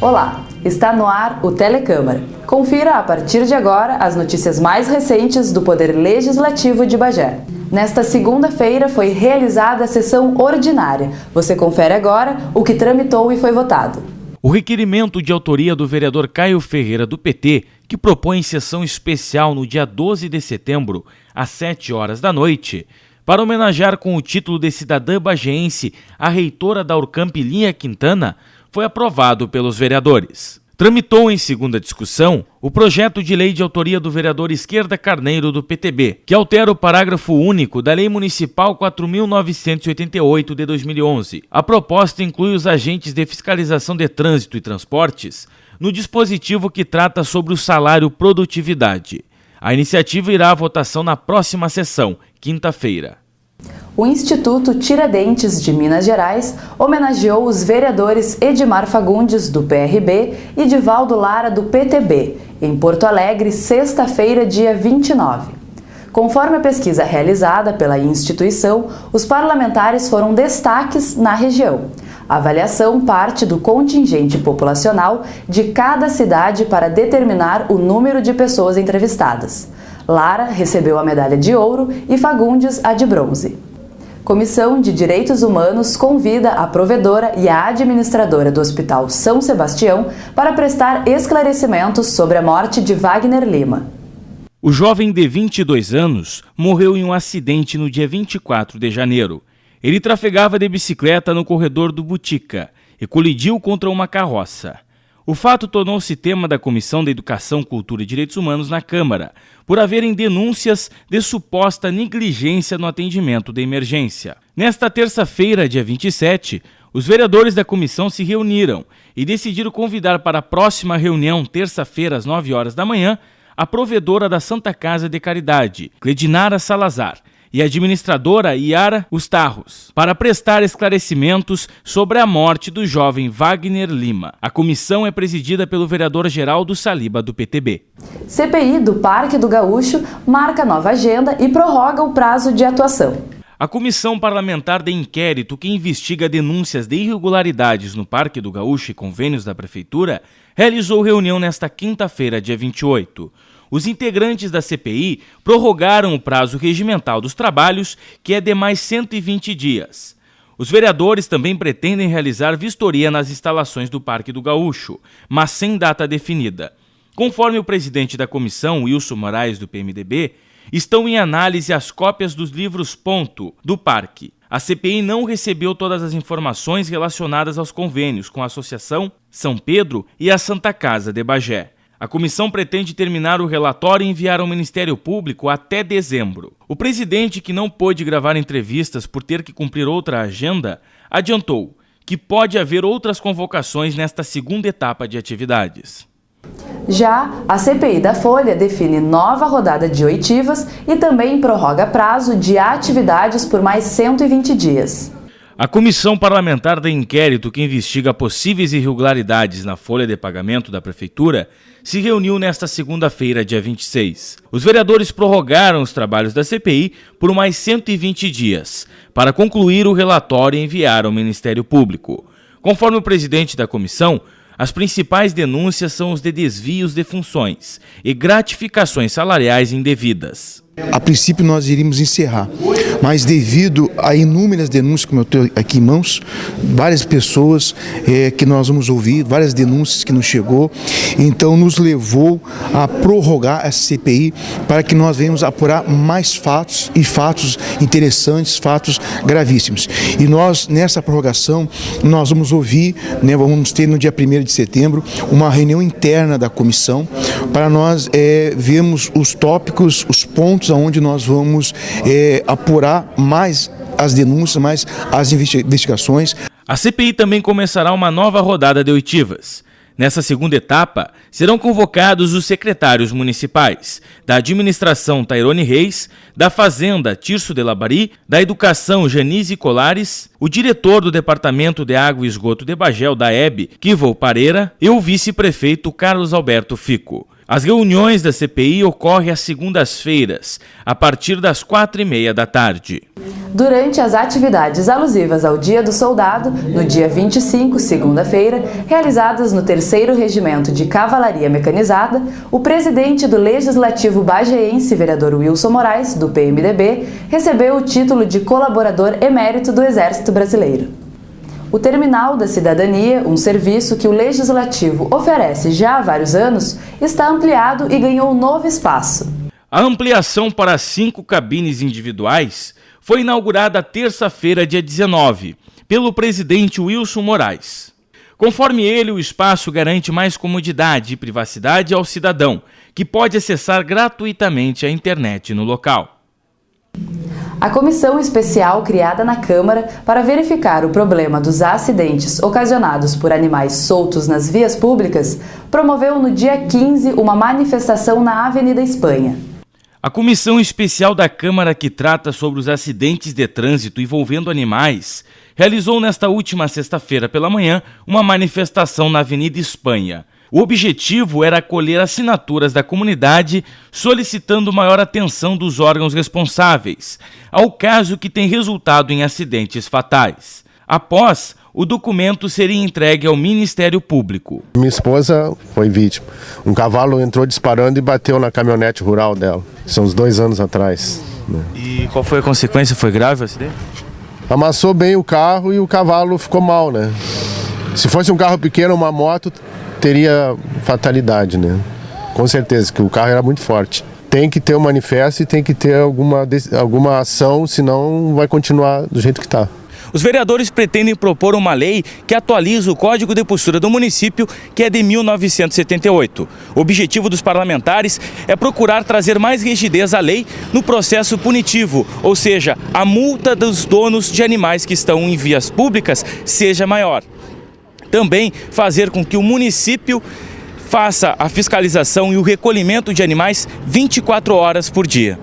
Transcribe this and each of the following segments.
Olá, está no ar o Telecâmara. Confira a partir de agora as notícias mais recentes do Poder Legislativo de Bagé. Nesta segunda-feira foi realizada a sessão ordinária. Você confere agora o que tramitou e foi votado. O requerimento de autoria do vereador Caio Ferreira, do PT, que propõe sessão especial no dia 12 de setembro, às 7 horas da noite, para homenagear com o título de cidadã bagéense a reitora da Urcamp Linha Quintana, foi aprovado pelos vereadores. Tramitou em segunda discussão o projeto de lei de autoria do vereador Esquerda Carneiro, do PTB, que altera o parágrafo único da Lei Municipal 4.988 de 2011. A proposta inclui os agentes de fiscalização de trânsito e transportes no dispositivo que trata sobre o salário produtividade. A iniciativa irá à votação na próxima sessão, quinta-feira. O Instituto Tiradentes de Minas Gerais homenageou os vereadores Edmar Fagundes, do PRB, e Divaldo Lara, do PTB, em Porto Alegre, sexta-feira, dia 29. Conforme a pesquisa realizada pela instituição, os parlamentares foram destaques na região. A avaliação parte do contingente populacional de cada cidade para determinar o número de pessoas entrevistadas. Lara recebeu a medalha de ouro e Fagundes a de bronze. Comissão de Direitos Humanos convida a provedora e a administradora do Hospital São Sebastião para prestar esclarecimentos sobre a morte de Wagner Lima. O jovem de 22 anos morreu em um acidente no dia 24 de janeiro. Ele trafegava de bicicleta no corredor do Butica e colidiu contra uma carroça. O fato tornou-se tema da Comissão de Educação, Cultura e Direitos Humanos na Câmara, por haverem denúncias de suposta negligência no atendimento de emergência. Nesta terça-feira, dia 27, os vereadores da comissão se reuniram e decidiram convidar para a próxima reunião, terça-feira, às 9 horas da manhã, a provedora da Santa Casa de Caridade, Cledinara Salazar, e a administradora Yara Ustarros, para prestar esclarecimentos sobre a morte do jovem Wagner Lima. A comissão é presidida pelo vereador Geraldo Saliba, do PTB. CPI do Parque do Gaúcho marca nova agenda e prorroga o prazo de atuação. A Comissão Parlamentar de Inquérito, que investiga denúncias de irregularidades no Parque do Gaúcho e convênios da Prefeitura, realizou reunião nesta quinta-feira, dia 28. Os integrantes da CPI prorrogaram o prazo regimental dos trabalhos, que é de mais 120 dias. Os vereadores também pretendem realizar vistoria nas instalações do Parque do Gaúcho, mas sem data definida. Conforme o presidente da comissão, Wilson Moraes, do PMDB, estão em análise as cópias dos livros Ponto do Parque. A CPI não recebeu todas as informações relacionadas aos convênios com a Associação São Pedro e a Santa Casa de Bagé. A comissão pretende terminar o relatório e enviar ao Ministério Público até dezembro. O presidente, que não pôde gravar entrevistas por ter que cumprir outra agenda, adiantou que pode haver outras convocações nesta segunda etapa de atividades. Já a CPI da Folha define nova rodada de oitivas e também prorroga prazo de atividades por mais 120 dias. A Comissão Parlamentar de Inquérito, que investiga possíveis irregularidades na folha de pagamento da Prefeitura, se reuniu nesta segunda-feira, dia 26. Os vereadores prorrogaram os trabalhos da CPI por mais 120 dias, para concluir o relatório e enviar ao Ministério Público. Conforme o presidente da comissão, as principais denúncias são os de desvios de funções e gratificações salariais indevidas. A princípio nós iríamos encerrar, mas devido a inúmeras denúncias, como eu tenho aqui em mãos, várias pessoas que nós vamos ouvir, várias denúncias que nos chegou, então nos levou a prorrogar essa CPI para que nós venhamos apurar mais fatos e fatos interessantes, fatos gravíssimos. E nós, nessa prorrogação, nós vamos ouvir, vamos ter no dia 1º de setembro, uma reunião interna da comissão para nós vermos os tópicos, os pontos onde nós vamos apurar mais as denúncias, mais as investigações. A CPI também começará uma nova rodada de oitivas. Nessa segunda etapa, serão convocados os secretários municipais, da Administração Tairone Reis, da Fazenda Tirso de Labari, da Educação Janise Colares, o diretor do Departamento de Água e Esgoto de Bagé, da EB, Kivo Pareira, e o vice-prefeito Carlos Alberto Fico. As reuniões da CPI ocorrem às segundas-feiras, a partir das 4h30 da tarde. Durante as atividades alusivas ao Dia do Soldado, no dia 25, segunda-feira, realizadas no 3º Regimento de Cavalaria Mecanizada, o presidente do Legislativo bagéense, vereador Wilson Moraes, do PMDB, recebeu o título de colaborador emérito do Exército Brasileiro. O Terminal da Cidadania, um serviço que o Legislativo oferece já há vários anos, está ampliado e ganhou um novo espaço. A ampliação para 5 cabines individuais foi inaugurada terça-feira, dia 19, pelo presidente Wilson Moraes. Conforme ele, o espaço garante mais comodidade e privacidade ao cidadão, que pode acessar gratuitamente a internet no local. A comissão especial criada na Câmara para verificar o problema dos acidentes ocasionados por animais soltos nas vias públicas promoveu no dia 15 uma manifestação na Avenida Espanha. A comissão especial da Câmara que trata sobre os acidentes de trânsito envolvendo animais realizou nesta última sexta-feira pela manhã uma manifestação na Avenida Espanha. O objetivo era colher assinaturas da comunidade solicitando maior atenção dos órgãos responsáveis ao caso que tem resultado em acidentes fatais. Após, o documento seria entregue ao Ministério Público. Minha esposa foi vítima. Um cavalo entrou disparando e bateu na caminhonete rural dela. São uns 2 anos atrás. E qual foi a consequência? Foi grave o acidente? Amassou bem o carro e o cavalo ficou mal, né? Se fosse um carro pequeno, uma moto, teria fatalidade, né? Com certeza, que o carro era muito forte. Tem que ter um manifesto e tem que ter alguma ação, senão vai continuar do jeito que está. Os vereadores pretendem propor uma lei que atualiza o Código de Postura do município, que é de 1978. O objetivo dos parlamentares é procurar trazer mais rigidez à lei no processo punitivo, ou seja, a multa dos donos de animais que estão em vias públicas seja maior. Também fazer com que o município faça a fiscalização e o recolhimento de animais 24 horas por dia.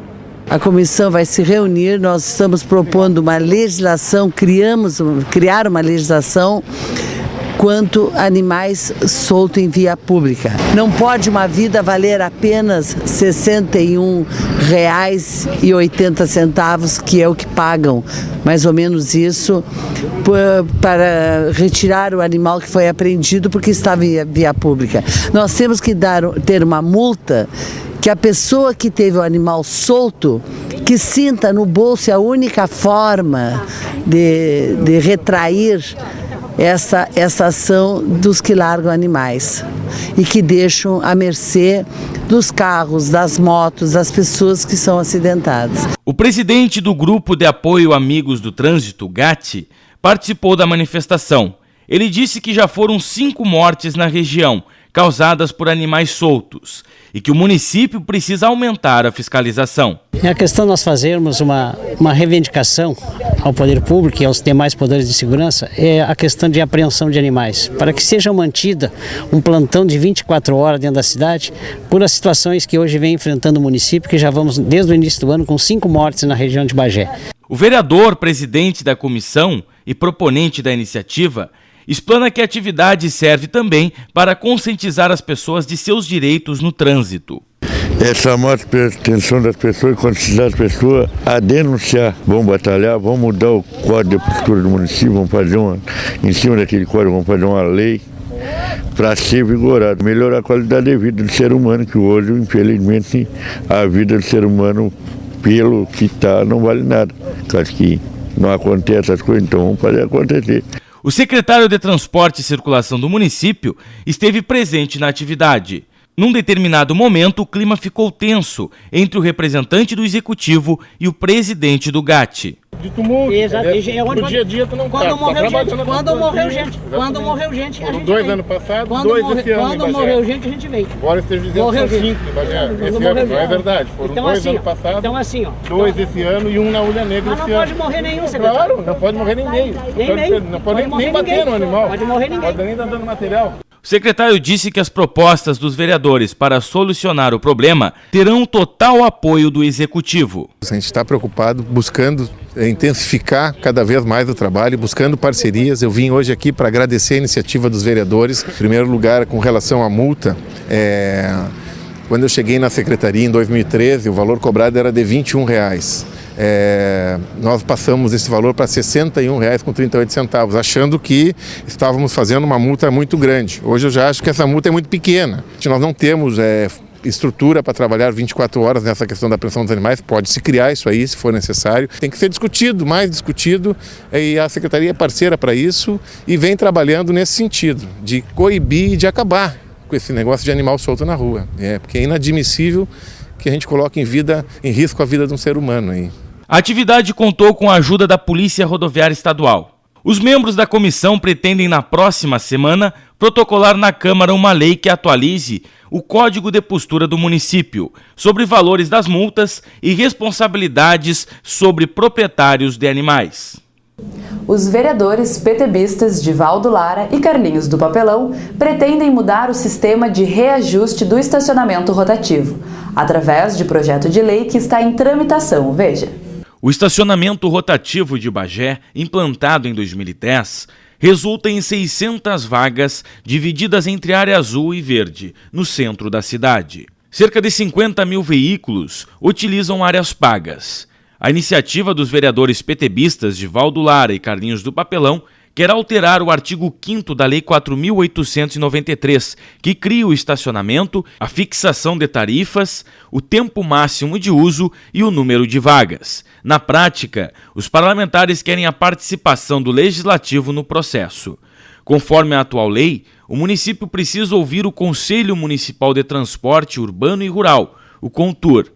A comissão vai se reunir, nós estamos propondo uma legislação, criar uma legislação quanto a animais soltos em via pública. Não pode uma vida valer apenas R$ 61,80, que é o que pagam, mais ou menos isso, para retirar o animal que foi apreendido porque estava em via pública. Nós temos que ter uma multa que a pessoa que teve o animal solto, que sinta no bolso a única forma de retrair essa ação dos que largam animais e que deixam à mercê dos carros, das motos, das pessoas que são acidentadas. O presidente do Grupo de Apoio Amigos do Trânsito, GAT, participou da manifestação. Ele disse que já foram 5 mortes na região, causadas por animais soltos, e que o município precisa aumentar a fiscalização. É a questão de nós fazermos uma reivindicação ao poder público e aos demais poderes de segurança, é a questão de apreensão de animais, para que seja mantida um plantão de 24 horas dentro da cidade, por as situações que hoje vem enfrentando o município, que já vamos desde o início do ano com 5 mortes na região de Bagé. O vereador, presidente da comissão e proponente da iniciativa, explana que a atividade serve também para conscientizar as pessoas de seus direitos no trânsito. É chamar a atenção das pessoas, conscientizar as pessoas a denunciar. Vamos batalhar, vamos mudar o código de postura do município, vamos fazer em cima daquele código, vamos fazer uma lei para ser vigorado, melhorar a qualidade de vida do ser humano, que hoje, infelizmente, a vida do ser humano, pelo que está, não vale nada. Acho que não acontece essas coisas, então vamos fazer acontecer. O secretário de Transporte e Circulação do município esteve presente na atividade. Num determinado momento, o clima ficou tenso entre o representante do executivo e o presidente do GAT. Exato. No dia a dia tu não quando morreu gente, a gente 2 anos passados, 2 esse ano. Quando morreu gente, a gente veio. Agora esteja dizendo que são 5 em Bagé. Esse ano não é verdade. Foram 2 anos passados, então, assim, 2 esse ano e 1 na Ulha Negra esse ano. Não pode morrer nenhum, secretário. Claro, não pode morrer ninguém. Não pode nem bater no animal. Pode morrer ninguém. Pode nem dar dando material. O secretário disse que as propostas dos vereadores para solucionar o problema terão total apoio do executivo. A gente está preocupado, buscando intensificar cada vez mais o trabalho, buscando parcerias. Eu vim hoje aqui para agradecer a iniciativa dos vereadores. Em primeiro lugar, com relação à multa, Quando eu cheguei na secretaria em 2013, o valor cobrado era de R$ 21. Nós passamos esse valor para R$ 61,38, achando que estávamos fazendo uma multa muito grande. Hoje eu já acho que essa multa é muito pequena. Nós não temos estrutura para trabalhar 24 horas nessa questão da apreensão dos animais. Pode-se criar isso aí, se for necessário. Tem que ser discutido, mais discutido, e a secretaria é parceira para isso e vem trabalhando nesse sentido, de coibir e de acabar com esse negócio de animal solto na rua. Porque é inadmissível que a gente coloque em risco a vida de um ser humano aí. A atividade contou com a ajuda da Polícia Rodoviária Estadual. Os membros da comissão pretendem, na próxima semana, protocolar na Câmara uma lei que atualize o Código de Postura do município sobre valores das multas e responsabilidades sobre proprietários de animais. Os vereadores PTBistas Divaldo Lara e Carlinhos do Papelão pretendem mudar o sistema de reajuste do estacionamento rotativo, através de projeto de lei que está em tramitação. Veja. O estacionamento rotativo de Bagé, implantado em 2010, resulta em 600 vagas divididas entre área azul e verde, no centro da cidade. Cerca de 50 mil veículos utilizam áreas pagas. A iniciativa dos vereadores PTBistas Divaldo Lara e Carlinhos do Papelão quer alterar o artigo 5º da Lei 4.893, que cria o estacionamento, a fixação de tarifas, o tempo máximo de uso e o número de vagas. Na prática, os parlamentares querem a participação do Legislativo no processo. Conforme a atual lei, o município precisa ouvir o Conselho Municipal de Transporte Urbano e Rural, o CONTUR,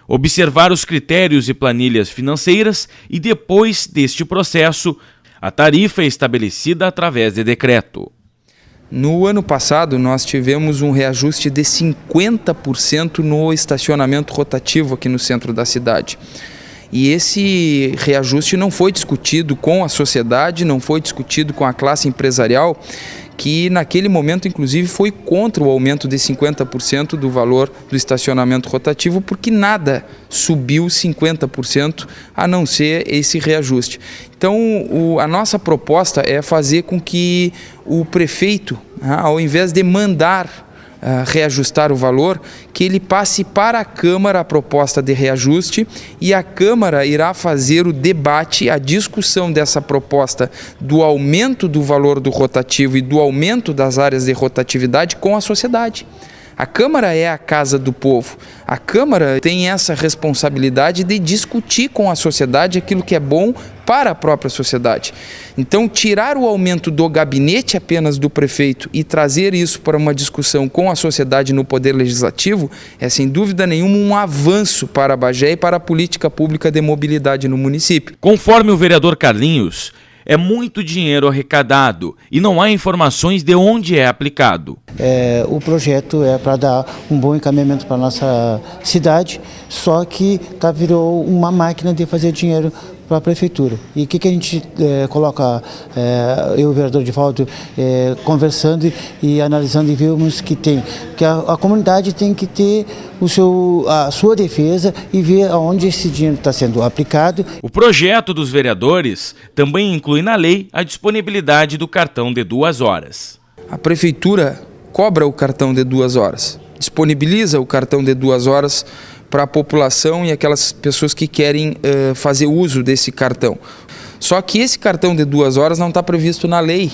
observar os critérios e planilhas financeiras e, depois deste processo, a tarifa é estabelecida através de decreto. No ano passado, nós tivemos um reajuste de 50% no estacionamento rotativo aqui no centro da cidade. E esse reajuste não foi discutido com a sociedade, não foi discutido com a classe empresarial, que naquele momento, inclusive, foi contra o aumento de 50% do valor do estacionamento rotativo, porque nada subiu 50% a não ser esse reajuste. Então, a nossa proposta é fazer com que o prefeito, ao invés de mandar reajustar o valor, que ele passe para a Câmara a proposta de reajuste e a Câmara irá fazer o debate, a discussão dessa proposta do aumento do valor do rotativo e do aumento das áreas de rotatividade com a sociedade. A Câmara é a casa do povo. A Câmara tem essa responsabilidade de discutir com a sociedade aquilo que é bom para a própria sociedade. Então, tirar o aumento do gabinete apenas do prefeito e trazer isso para uma discussão com a sociedade no Poder Legislativo é, sem dúvida nenhuma, um avanço para a Bagé e para a política pública de mobilidade no município. Conforme o vereador Carlinhos, é muito dinheiro arrecadado e não há informações de onde é aplicado. O projeto é para dar um bom encaminhamento para a nossa cidade, só que virou uma máquina de fazer dinheiro para a prefeitura. E o que a gente coloca, eu e o vereador Divaldo, conversando e analisando, e vimos que a comunidade tem que ter a sua defesa e ver aonde esse dinheiro está sendo aplicado. O projeto dos vereadores também inclui na lei a disponibilidade do cartão de 2 horas. A prefeitura cobra o cartão de 2 horas, disponibiliza o cartão de 2 horas para a população e aquelas pessoas que querem fazer uso desse cartão. Só que esse cartão de 2 horas não está previsto na lei.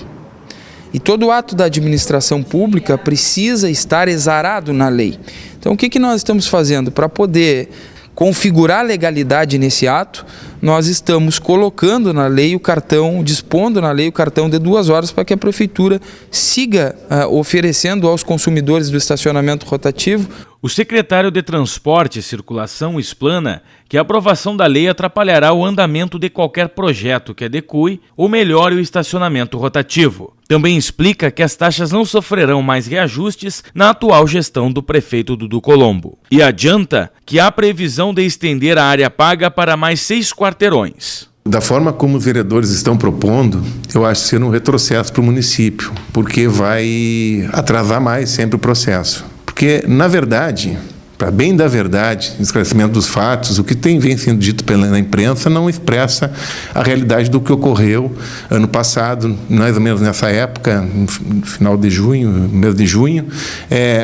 E todo ato da administração pública precisa estar exarado na lei. Então, o que nós estamos fazendo? Para poder configurar a legalidade nesse ato, nós estamos colocando na lei o cartão, dispondo na lei o cartão de 2 horas para que a prefeitura siga oferecendo aos consumidores do estacionamento rotativo. O secretário de Transporte e Circulação explana que a aprovação da lei atrapalhará o andamento de qualquer projeto que adeque ou melhore o estacionamento rotativo. Também explica que as taxas não sofrerão mais reajustes na atual gestão do prefeito Dudu Colombo. E adianta que há previsão de estender a área paga para mais 6 quarteirões. Da forma como os vereadores estão propondo, eu acho que ser um retrocesso para o município, porque vai atrasar mais sempre o processo. Porque, na verdade, para bem da verdade, esclarecimento dos fatos, o que vem sendo dito na imprensa não expressa a realidade do que ocorreu ano passado, mais ou menos nessa época, no final de junho, mês de junho,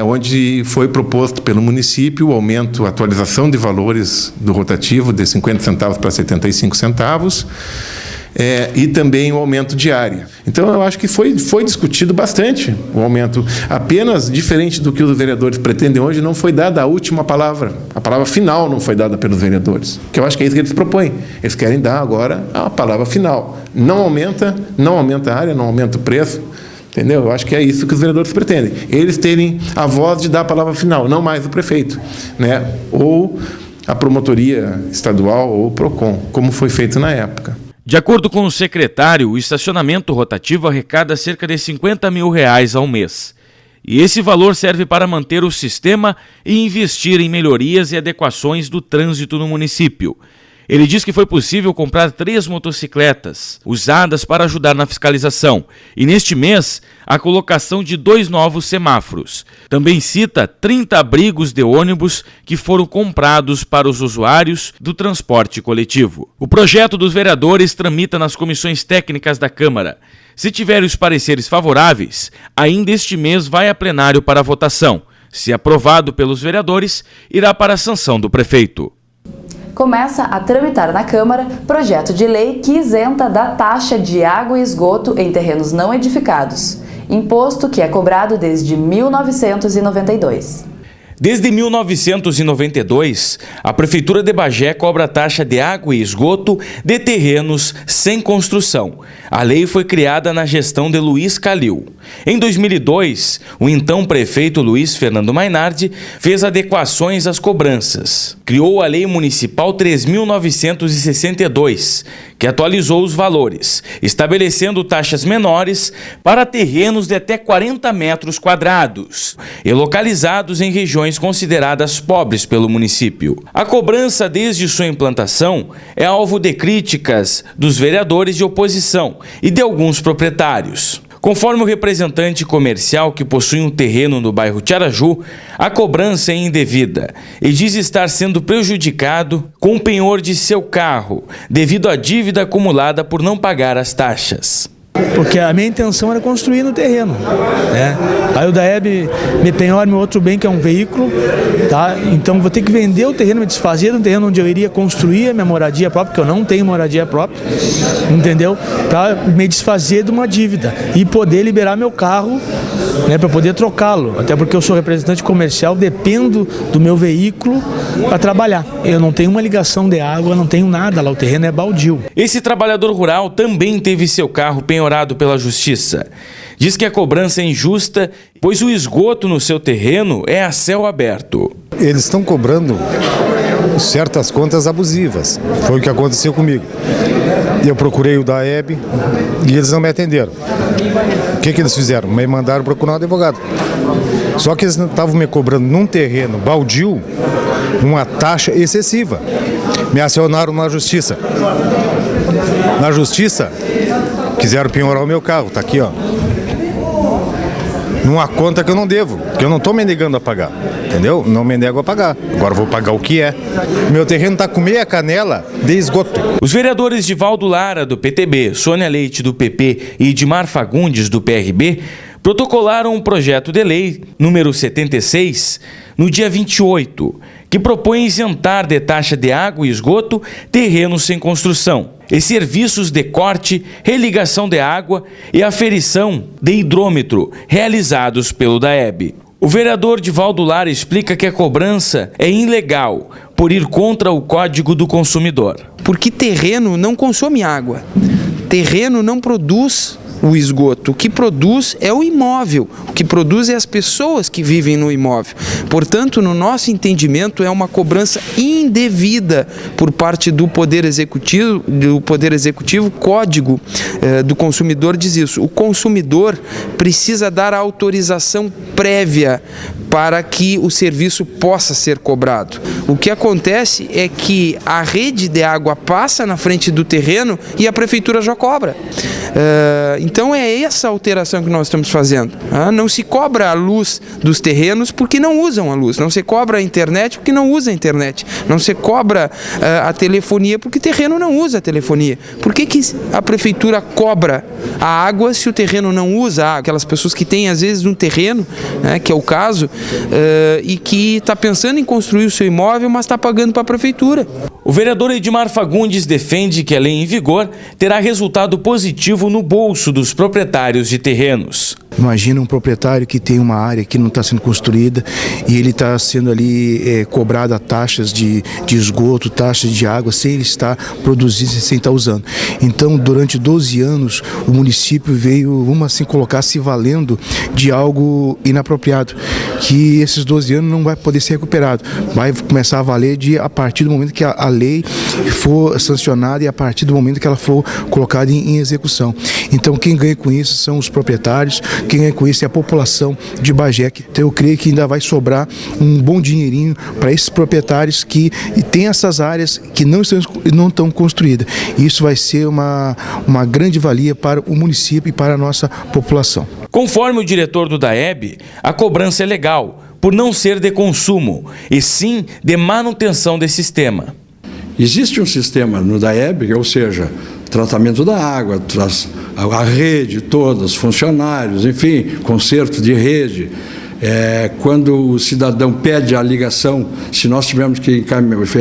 onde foi proposto pelo município o aumento, a atualização de valores do rotativo de 50 centavos para 75 centavos, e também o aumento de área. Então, eu acho que foi discutido bastante o aumento. Apenas, diferente do que os vereadores pretendem hoje, não foi dada a última palavra. A palavra final não foi dada pelos vereadores, que eu acho que é isso que eles propõem. Eles querem dar agora a palavra final. Não aumenta a área, não aumenta o preço. Entendeu? Eu acho que é isso que os vereadores pretendem. Eles terem a voz de dar a palavra final, não mais o prefeito, né? Ou a promotoria estadual ou o PROCON, como foi feito na época. De acordo com o secretário, o estacionamento rotativo arrecada cerca de R$50 mil ao mês. E esse valor serve para manter o sistema e investir em melhorias e adequações do trânsito no município. Ele diz que foi possível comprar 3 motocicletas usadas para ajudar na fiscalização e, neste mês, a colocação de 2 novos semáforos. Também cita 30 abrigos de ônibus que foram comprados para os usuários do transporte coletivo. O projeto dos vereadores tramita nas comissões técnicas da Câmara. Se tiver os pareceres favoráveis, ainda este mês vai a plenário para votação. Se aprovado pelos vereadores, irá para a sanção do prefeito. Começa a tramitar na Câmara projeto de lei que isenta da taxa de água e esgoto em terrenos não edificados, imposto que é cobrado desde 1992. Desde 1992, a Prefeitura de Bagé cobra taxa de água e esgoto de terrenos sem construção. A lei foi criada na gestão de Luiz Calil. Em 2002, o então prefeito Luiz Fernando Mainardi fez adequações às cobranças. Criou a Lei Municipal 3.962, que atualizou os valores, estabelecendo taxas menores para terrenos de até 40 metros quadrados e localizados em regiões consideradas pobres pelo município. A cobrança desde sua implantação é alvo de críticas dos vereadores de oposição e de alguns proprietários. Conforme o representante comercial que possui um terreno no bairro Tiaraju, a cobrança é indevida e diz estar sendo prejudicado com o penhor de seu carro, devido à dívida acumulada por não pagar as taxas. Porque a minha intenção era construir no terreno, né? Aí o DAEB me penhora meu outro bem, que é um veículo, tá? Então vou ter que vender o terreno, me desfazer do terreno onde eu iria construir a minha moradia própria, porque eu não tenho moradia própria, entendeu? Para me desfazer de uma dívida e poder liberar meu carro, né, para poder trocá-lo, até porque eu sou representante comercial, dependo do meu veículo para trabalhar. Eu não tenho uma ligação de água, não tenho nada lá, o terreno é baldio. Esse trabalhador rural também teve seu carro penhorado pela Justiça. Diz que a cobrança é injusta, pois o esgoto no seu terreno é a céu aberto. Eles estão cobrando certas contas abusivas. Foi o que aconteceu comigo. Eu procurei o DAEB e eles não me atenderam. O que eles fizeram? Me mandaram procurar um advogado. Só que eles estavam me cobrando num terreno baldio uma taxa excessiva. Me acionaram na Justiça. Na Justiça, quiseram penhorar o meu carro, tá aqui, ó. Numa conta que eu não devo, que eu não estou me negando a pagar, entendeu? Não me nego a pagar, agora vou pagar o que é. Meu terreno está com meia canela de esgoto. Os vereadores Divaldo Lara, do PTB, Sônia Leite, do PP e Edmar Fagundes, do PRB, protocolaram um projeto de lei, número 76, no dia 28, que propõe isentar de taxa de água e esgoto terrenos sem construção e serviços de corte, religação de água e aferição de hidrômetro realizados pelo DAEB. O vereador Divaldo Lara explica que a cobrança é ilegal por ir contra o Código do Consumidor. Porque terreno não consome água, terreno não produz o esgoto. O que produz é o imóvel, o que produz é as pessoas que vivem no imóvel. Portanto, no nosso entendimento, é uma cobrança indevida por parte do Poder Executivo. O Código do Consumidor diz isso. O consumidor precisa dar a autorização prévia para que o serviço possa ser cobrado. O que acontece é que a rede de água passa na frente do terreno e a prefeitura já cobra. Então é essa alteração que nós estamos fazendo. Não se cobra a luz dos terrenos porque não usam a luz, não se cobra a internet porque não usa a internet, não se cobra a telefonia porque o terreno não usa a telefonia. Por que a prefeitura cobra a água se o terreno não usa a água? Aquelas pessoas que têm às vezes um terreno, né, que é o caso, e que está pensando em construir o seu imóvel, mas está pagando para a prefeitura. O vereador Edmar Fagundes defende que a lei em vigor terá resultado positivo no bolso dos proprietários de terrenos. Imagina um proprietário que tem uma área que não está sendo construída e ele está sendo ali cobrado a taxas de esgoto, taxas de água, sem ele estar produzindo, sem estar usando. Então, durante 12 anos, o município veio, vamos assim colocar, se valendo de algo inapropriado, que esses 12 anos não vai poder ser recuperado. Vai começar a valer a partir do momento que a lei for sancionada e a partir do momento que ela for colocada em execução. Então, quem ganha com isso são os proprietários, quem ganha com isso é a população de Bagé. Então eu creio que ainda vai sobrar um bom dinheirinho para esses proprietários que têm essas áreas que não estão construídas. E isso vai ser uma grande valia para o município e para a nossa população. Conforme o diretor do DAEB, a cobrança é legal, por não ser de consumo, e sim de manutenção desse sistema. Existe um sistema no DAEB, ou seja, tratamento da água, a rede toda, os funcionários, enfim, conserto de rede. Quando o cidadão pede a ligação, se nós tivermos que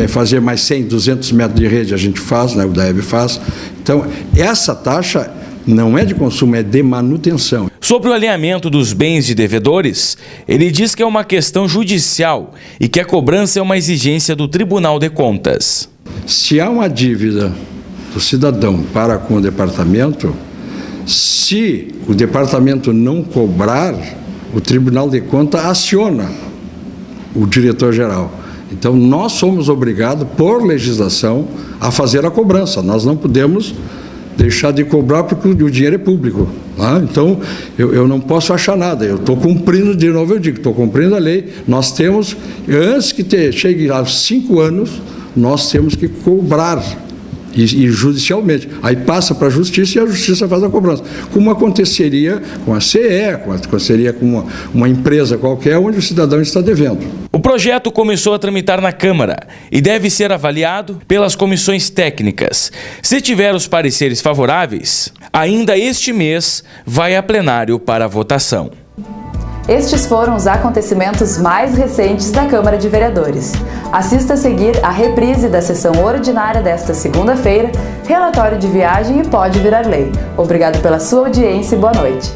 fazer mais 100, 200 metros de rede, a gente faz, né, o DAEB faz. Então, essa taxa não é de consumo, é de manutenção. Sobre o alinhamento dos bens de devedores, ele diz que é uma questão judicial e que a cobrança é uma exigência do Tribunal de Contas. Se há uma dívida do cidadão para com o departamento, se o departamento não cobrar, o Tribunal de Contas aciona o diretor-geral. Então, nós somos obrigados, por legislação, a fazer a cobrança. Nós não podemos deixar de cobrar porque o dinheiro é público. Então, eu não posso achar nada. Eu estou cumprindo, de novo eu digo, estou cumprindo a lei. Nós temos, antes que chegue aos 5 anos, nós temos que cobrar. E judicialmente. Aí passa para a justiça e a justiça faz a cobrança. Como aconteceria com a CE, como aconteceria com uma empresa qualquer onde o cidadão está devendo. O projeto começou a tramitar na Câmara e deve ser avaliado pelas comissões técnicas. Se tiver os pareceres favoráveis, ainda este mês vai a plenário para a votação. Estes foram os acontecimentos mais recentes da Câmara de Vereadores. Assista a seguir a reprise da sessão ordinária desta segunda-feira, relatório de viagem e pode virar lei. Obrigado pela sua audiência e boa noite.